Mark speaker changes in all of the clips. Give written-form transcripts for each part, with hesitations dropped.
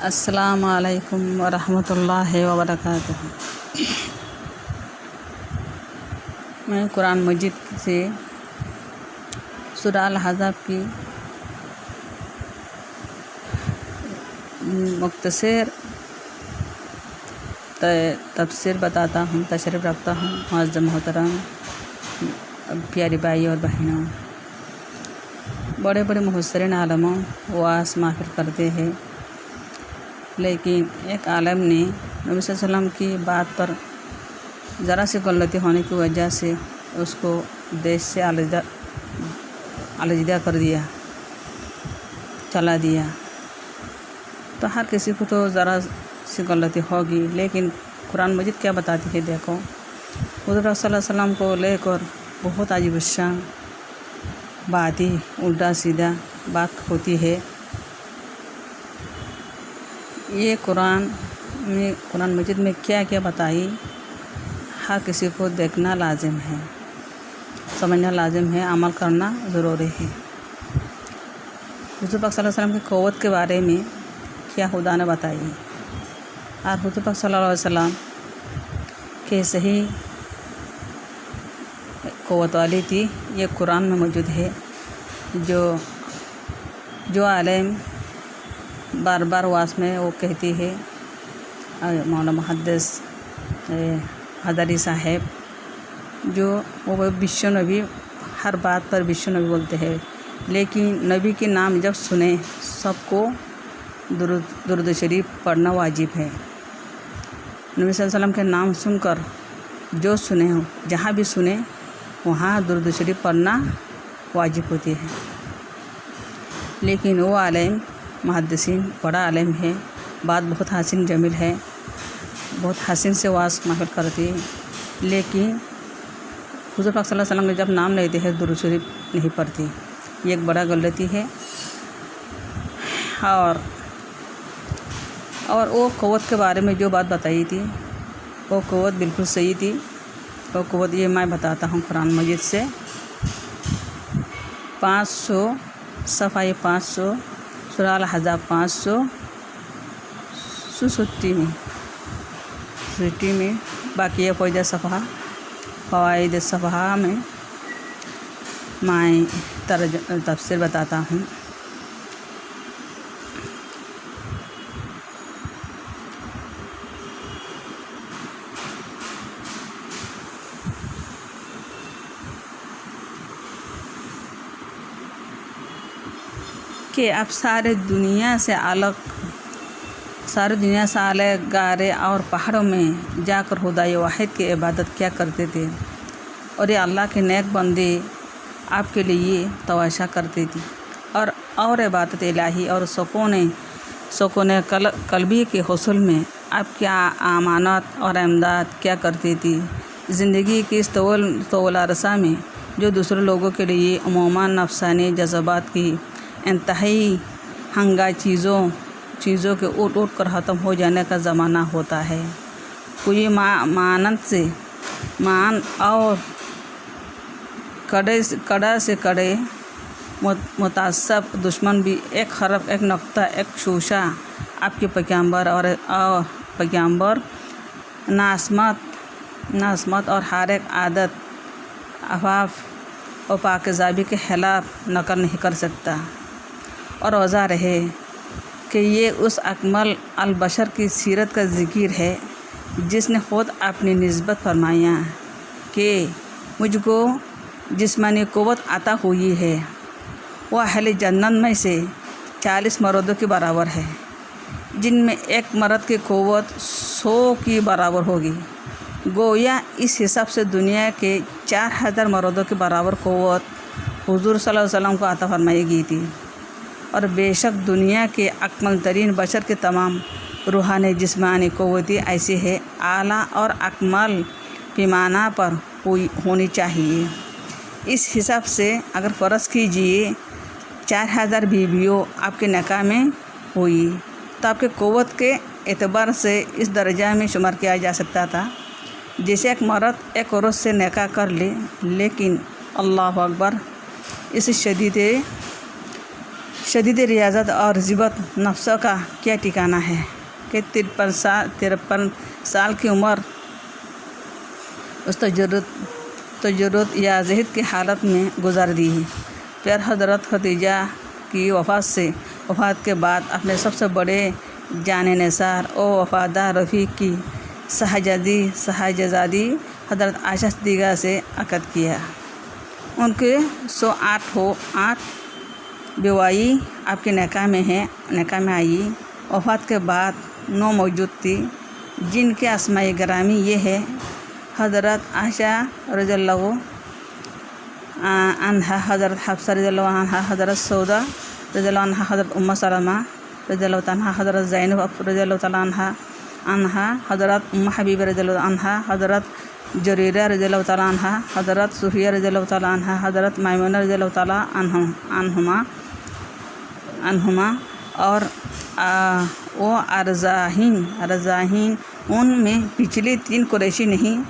Speaker 1: السلام علیکم ورحمۃ اللہ وبرکاتہ۔ میں قرآن مجید سے سورہ الاحزاب کی مختصر تفسیر بتاتا ہوں، تشریف رکھتا ہوں۔ معزز محترم پیاری بھائی اور بہنوں، بڑے بڑے مفسرین عالموں واس محفل کرتے ہیں، لیکن ایک عالم نے نبی صلی اللہ علیہ وسلم کی بات پر ذرا سی غلطی ہونے کی وجہ سے اس کو دیش سے علیحدہ کر دیا، چلا دیا۔ تو ہر کسی کو تو ذرا سی غلطی ہوگی، لیکن قرآن مجید کیا بتاتی ہے؟ دیکھو، حضور صلی اللہ علیہ وسلم کو لے کر بہت عجیب الشان باتیں، الٹا سیدھا بات ہوتی ہے۔ یہ قرآن مجید میں کیا کیا بتائی، ہر کسی کو دیکھنا لازم ہے، سمجھنا لازم ہے، عمل کرنا ضروری ہے۔ حضور پاک صلی اللہ علیہ وسلم کی قوت کے بارے میں کیا خدا نے بتائی، اور حضور پاک صلی اللہ علیہ وسلم کیسے ہی قوت والی تھی، یہ قرآن میں موجود ہے۔ جو عالم بار بار واس میں وہ کہتی ہے، مولانا محدث حضری صاحب، جو وہ بشو نبی، ہر بات پر بشو نبی بولتے ہیں، لیکن نبی کے نام جب سنیں سب کو درود شریف پڑھنا واجب ہے۔ نبی صلی اللہ علیہ وسلم کے نام سن کر جو سنے ہو، جہاں بھی سنے وہاں درود شریف پڑھنا واجب ہوتی ہے۔ لیکن وہ عالم محدثین بڑا عالم ہے، بات بہت حسین جمیل ہے، بہت حسین سے واس محفل کرتی ہے، لیکن حضور پاک صلی اللہ علیہ وسلم کے جب نام لیتے ہیں درود شریف نہیں پڑھتی، یہ ایک بڑا غلطی ہے۔ اور وہ قوت کے بارے میں جو بات بتائی تھی، وہ قوت بالکل صحیح تھی۔ وہ قوت یہ میں بتاتا ہوں قرآن مجید سے، 500 صفحہ 500 سورہ الاحزاب 567 میں، باقی فوائد صفحہ میں میں تفسیر بتاتا ہوں۔ کہ اب سارے دنیا سے الگ غارے اور پہاڑوں میں جا کر خدائے واحد کی عبادت کیا کرتے تھے، اور یہ اللہ کے نیک بندے آپ کے لیے تواشا کرتے تھے، اور عبادت الہی اور سکون قلبی کے حصول میں آپ کی امانت اور امداد کیا کرتی تھی۔ زندگی کے اس طول عرصہ میں جو دوسرے لوگوں کے لیے عموماً نفسانی جذبات کی انتہائی ہنگائی چیزوں کے اٹھ کر ختم ہو جانے کا زمانہ ہوتا ہے، کوئی مان اور کڑا سے کڑے متعصب دشمن بھی ایک حرف، ایک نقطہ، ایک شوشہ آپ کے پیغمبر نعصمت اور ہر ایک عادت، عفاف اور پاکیزگی کے خلاف نقل نہیں کر سکتا۔ اور واضح رہے کہ یہ اس اکمل البشر کی سیرت کا ذکر ہے جس نے خود اپنی نسبت فرمایا کہ مجھ کو جسمانی قوت عطا ہوئی ہے، وہ اہل جنت میں سے 40 مردوں کے برابر ہے، جن میں ایک مرد کی قوت 100 کی برابر ہوگی۔ گویا اس حساب سے دنیا کے 4000 مردوں کے برابر قوت حضور صلی اللہ علیہ وسلم کو عطا فرمائی گئی تھی، اور بے شک دنیا کے اکمل ترین بشر کے تمام روحانی جسمانی قوتیں ایسی ہے، اعلیٰ اور اکمل پیمانہ پر ہونی چاہیے۔ اس حساب سے اگر فرض کیجئے 4000 بیویوں آپ کے نکاح میں ہوئی تو آپ کی قوت کے اعتبار سے اس درجہ میں شمار کیا جا سکتا تھا جیسے ایک مرد ایک عورت سے نکاح کر لے، لیکن اللہ اکبر، اس شدید ریاضت اور ضبط نفس کا کیا ٹھکانہ ہے کہ 53 سال کی عمر اس تجرد یا زہد کی حالت میں گزار دی. پھر حضرت خدیجہ کی وفات کے بعد اپنے سب سے بڑے جان نثار اور وفادار رفیق کی شہزادی حضرت عائشہ صدیقہ سے عقد کیا. ان کے 108 بیوائی آپ کے نکاح میں آئی. وفات کے بعد 9 موجود تھی جن کے اسماء گرامی یہ ہے: حضرت عائشہ رضی اللہ عنہا، حضرت حفصہ رضی اللہ عنہا، حضرت سودا رضی اللہ عنہا، حضرت ام سلمہ رضی اللہ عنہا، حضرت زینب رضی اللہ تعالیٰ عنہا، حضرت ام حبیبہ رضی اللہ عنہا، حضرت جریرہ رضی اللہ تعالیٰ عنہا، حضرت صفیہ رضی اللہ تعالیٰ عنہا، حضرت میمونہ رضی اللہ تعالیٰ عنہما اور وہ ارزاہین. ان میں پچھلی 3 قریشی نہیں،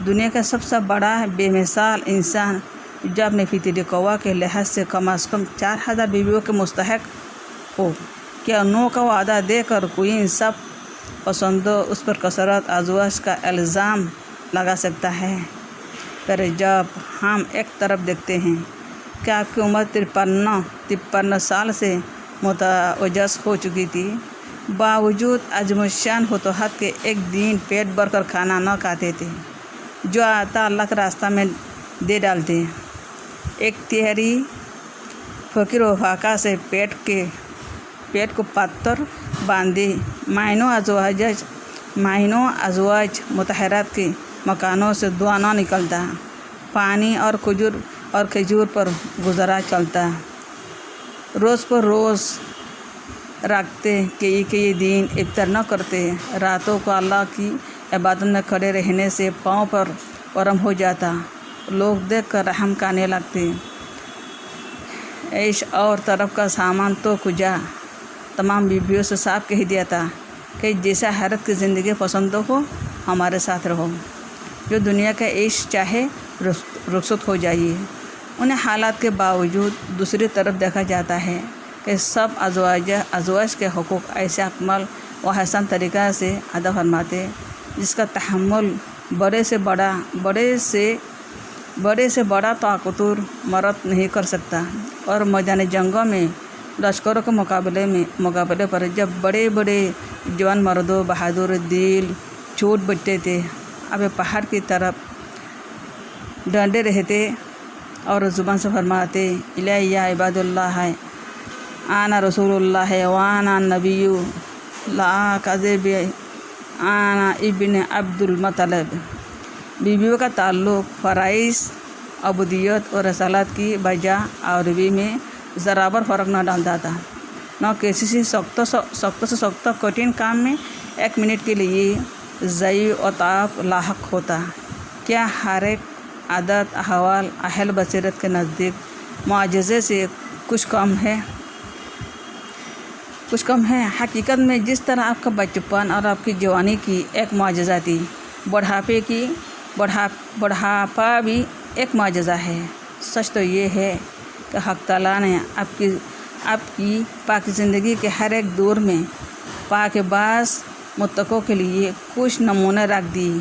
Speaker 1: دنیا کا سب سے بڑا بے مثال انسان جو اپنے فطری قوا کے لحاظ سے کم از کم 4000 بیویوں کے مستحق ہو. کیا 9 کا وعدہ دے کر کوئی انصاف پسند اس پر کثرت ازواج کا الزام لگا سکتا ہے؟ پھر جب ہم ایک طرف دیکھتے ہیں کہ آپ کی عمر 53 سال سے متجاوز ہو چکی تھی، باوجود عظیم الشان فتوحات کے ایک دن پیٹ بھر کر کھانا نہ کھاتے تھے جو آتا اللہ کے راستہ میں دے ڈالتے. 1/3 فقیر و فاقہ سے پیٹ کو پتھر باندھے. مہینوں ازواج مطہرات کے مکانوں سے دعا نہ نکلتا، پانی اور کھجور پر گزارا چلتا. روز پر روز رکھتے کہ یہ دن افطار نہ کرتے. راتوں کو اللہ کی عبادت میں کھڑے رہنے سے پاؤں پر ورم ہو جاتا. لوگ دیکھ کر رحم کرنے لگتے. عیش اور طرف کا سامان تو کجا. تمام بیویوں سے صاف کہہ دیا تھا کہ جیسا حیرت کی زندگی پسند ہو ہمارے ساتھ رہو، جو دنیا کا عیش چاہے رخصت ہو جائیے. انہیں حالات کے باوجود دوسری طرف دیکھا جاتا ہے کہ سب ازواج کے حقوق ایسے اکمل و حسن طریقہ سے ادا فرماتے جس کا تحمل بڑے سے بڑا طاقتور مرد نہیں کر سکتا. اور میدان جنگوں میں لشکروں کے مقابلے پر جب بڑے جوان مردوں بہادر دل چھوٹ بٹتے تھے، اب پہاڑ کی طرف ڈنڈے رہتے اور زبان سے فرماتے: الیہ عباد اللہ آنا رسول اللہ وانا النبی لا کذب آنا ابن عبد المطلب. بیویوں کا تعلق فرائض، عبودیت اور رسالت کی بجا عربی میں برابر فرق نہ ڈالتا تھا. نہ کسی سے سخت کٹھن کام میں 1 منٹ کے لیے ضعیف و تعب لاحق ہوتا. کیا ہر ایک عادت احوال اہل بصیرت کے نزدیک معجزے سے کچھ کم ہے؟ حقیقت میں جس طرح آپ کا بچپن اور آپ کی جوانی کی ایک معجزہ تھی، بڑھاپا بھی ایک معجزہ ہے. سچ تو یہ ہے کہ حق تعالیٰ نے آپ کی پاک زندگی کے ہر ایک دور میں پاک باز متقوں کے لیے کچھ نمونے رکھ دی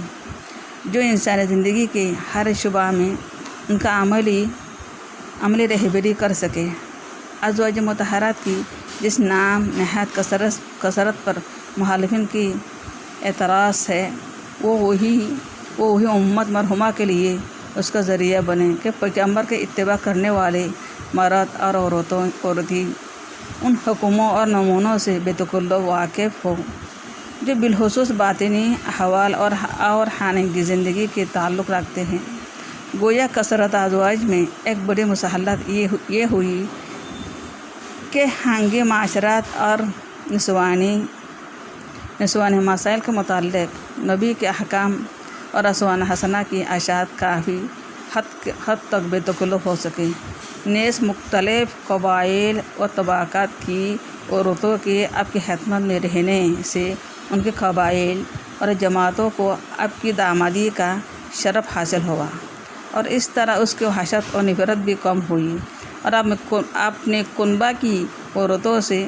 Speaker 1: جو انسانی زندگی کے ہر شعبہ میں ان کا عملی رہبری کر سکے. ازواج مطہرات کی جس نام نہایت کثرت پر مخالفین کی اعتراض ہے، وہ وہی امت مرحومہ کے لیے اس کا ذریعہ بنے کہ پیغمبر کے اتباع کرنے والے مرد اور عورتیں ان حکموں اور نمونوں سے بتکلف واقف ہو جو بالخصوص باطنی احوال اور خانگی زندگی کے تعلق رکھتے ہیں. گویا کثرت ازواج میں ایک بڑی مسلط یہ ہوئی کہ خانگی معاشرات اور نسوانی مسائل کے متعلق نبی کے احکام اور اسوہ حسنہ کی اشاعت کافی حد تک بے تکلف ہو سکے. نیز مختلف قبائل و طبقات کی عورتوں کے آپ کی خدمت میں رہنے سے ان کے قبائل اور جماعتوں کو آپ کی دامادی کا شرف حاصل ہوا اور اس طرح اس کی وحشت اور نفرت بھی کم ہوئی. اور اپنے کنبہ کی عورتوں سے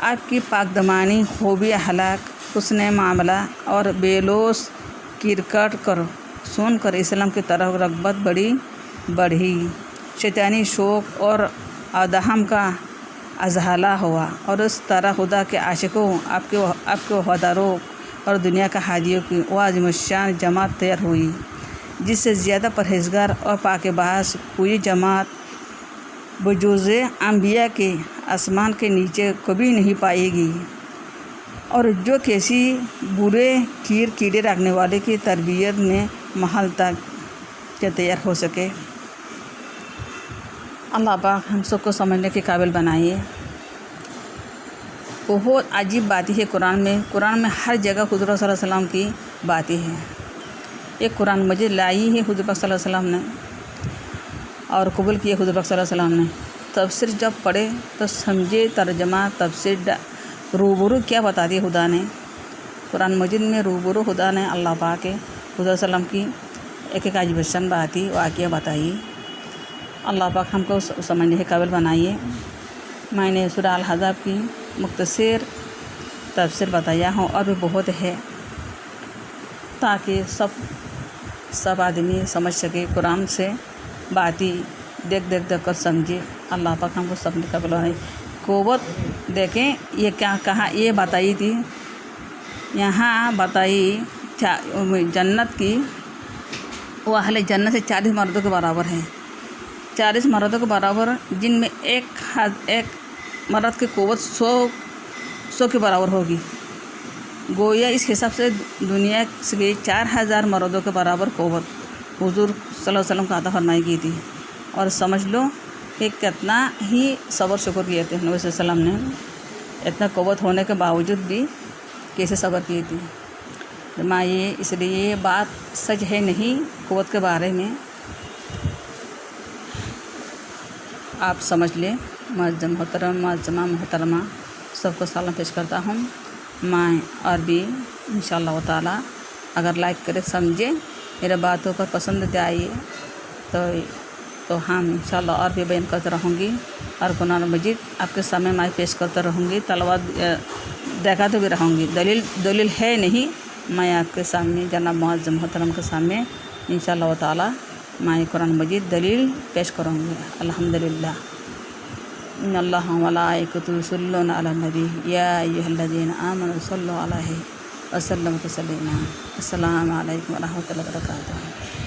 Speaker 1: آپ کی پاکدامانی، خوبی اخلاق، حسن معاملہ اور بے لوث کردار سن کر اسلام کی طرف رغبت بڑھی، شیطانی شوق اور ادھم کا ازالہ ہوا، اور اس طرح خدا کے عاشقوں، آپ کے وفاداروں اور دنیا کے ہادیوں کی وہ عظیم الشان جماعت تیار ہوئی، جس سے زیادہ پرہیزگار اور پاک باز کوئی جماعت بجز انبیاء کے آسمان کے نیچے کبھی نہیں پائے گی، اور جو کسی برے کیڑے رکھنے والے کی تربیت میں محل تک کہ تیار ہو سکے۔ اللہ پاک ہم سب کو سمجھنے کے قابل بنائیے۔ بہت عجیب باتیں ہے قرآن میں ہر جگہ حضور صلی اللہ علیہ وسلم کی باتیں ہیں۔ ایک قرآن مجید لائی ہے حضور صلی اللہ علیہ وسلم نے اور قبول کیے حضور صلی اللہ علیہ وسلم نے۔ تفسیر جب پڑھے تو سمجھے، ترجمہ تفسیر روبرو کیا بتا دی خدا نے۔ قرآن مجید میں روبرو خدا نے اللہ پاک کے حضور صلی اللہ علیہ وسلم کی ایک عجیب الشان باتیں واقعہ بتائی۔ اللہ پاک ہم کو سمجھنے کے قابل بنائیے۔ میں نے سورہ الاحزاب کی مختصر تفسیر بتایا ہوں، اور بھی بہت ہے تاکہ سب آدمی سمجھ سکے، قرآن سے باتیں دیکھ کر سمجھے۔ اللہ پاک ہم کو سب نے قابل بنائے۔ قوت دیکھیں یہ کیا کہا، یہ بتائی تھی یہاں بتائی جنت کی، وہ اہل جنت سے 40 مردوں کے برابر ہیں، 40 مردوں کے برابر، جن میں ایک مرد کی قوت 100 کے برابر ہوگی۔ گویا اس حساب سے دنیا سے 4000 مردوں کے برابر قوت حضور صلی اللہ علیہ وسلم کو عطا فرمائی کی تھی۔ اور سمجھ لو کہ کتنا ہی صبر شکر کیے تھے نبی صلی اللہ علیہ وسلم نے، اتنا قوت ہونے کے باوجود بھی کیسے صبر کی تھی۔ اس لیے یہ بات سچ ہے نہیں قوت کے بارے میں، آپ سمجھ لیں۔ محترمہ سب کو سلام پیش کرتا ہوں میں، اور بھی انشاءاللہ تعالی اگر لائک کرے، سمجھے، میرے باتوں پر پسند آئیے تو ہم انشاءاللہ اور بھی بیان کرتے رہوں گی، اور قرآن مجید آپ کے سامنے میں پیش کرتے رہوں گی، تلاوت دکھاتے بھی رہوں گی۔ دلیل ہے نہیں، میں آپ کے سامنے جناب معظم محترم کے سامنے انشاءاللہ تعالی میں قرآن مجید دلیل پیش کروں گی۔ الحمدللہ۔ ان اللہ و ملائکتہ یصلون علی النبی یا ایھا الذین آمنوا صلوا علیہ وسلموا تسلیما۔ السلام علیکم و رحمۃ اللہ وبرکاتہ۔